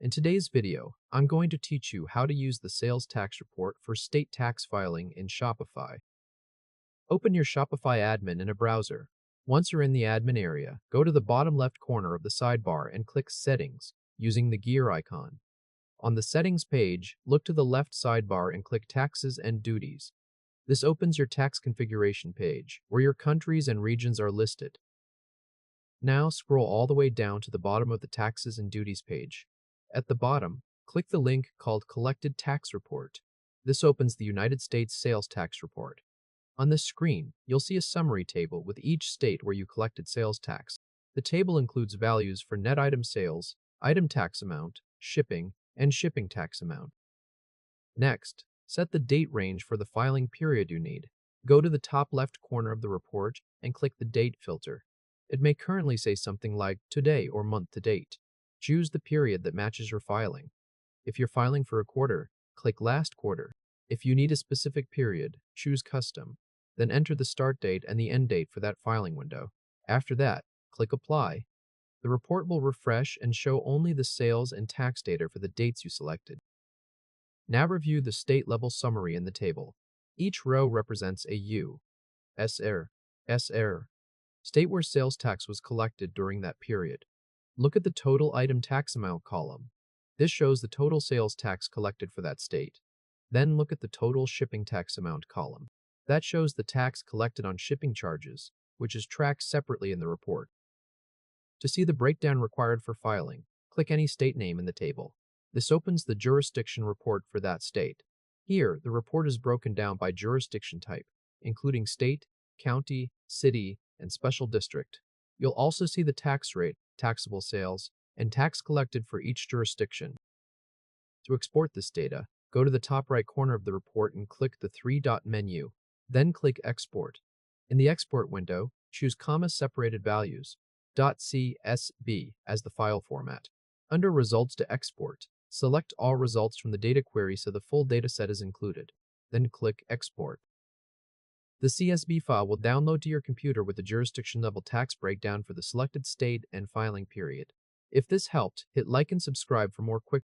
In today's video, I'm going to teach you how to use the sales tax report for state tax filing in Shopify. Open your Shopify admin in a browser. Once you're in the admin area, go to the bottom left corner of the sidebar and click Settings using the gear icon. On the Settings page, look to the left sidebar and click Taxes and Duties. This opens your tax configuration page, where your countries and regions are listed. Now scroll all the way down to the bottom of the Taxes and Duties page. At the bottom, click the link called Collected Tax Report. This opens the United States Sales Tax Report. On this screen, you'll see a summary table with each state where you collected sales tax. The table includes values for net item sales, item tax amount, shipping, and shipping tax amount. Next, set the date range for the filing period you need. Go to the top left corner of the report and click the Date filter. It may currently say something like Today or Month to Date. Choose the period that matches your filing. If you're filing for a quarter, click Last Quarter. If you need a specific period, choose Custom. Then enter the start date and the end date for that filing window. After that, click Apply. The report will refresh and show only the sales and tax data for the dates you selected. Now review the state-level summary in the table. Each row represents a U, SR, SR, state where sales tax was collected during that period. Look at the total item tax amount column. This shows the total sales tax collected for that state. Then look at the total shipping tax amount column. That shows the tax collected on shipping charges, which is tracked separately in the report. To see the breakdown required for filing, click any state name in the table. This opens the jurisdiction report for that state. Here, the report is broken down by jurisdiction type, including state, county, city, and special district. You'll also see the tax rate, taxable sales, and tax collected for each jurisdiction. To export this data, go to the top right corner of the report and click the three-dot menu. Then click Export. In the Export window, choose comma-separated values, .csv as the file format. Under Results to Export, select all results from the data query so the full dataset is included. Then click Export. The CSV file will download to your computer with the jurisdiction-level tax breakdown for the selected state and filing period. If this helped, hit like and subscribe for more quick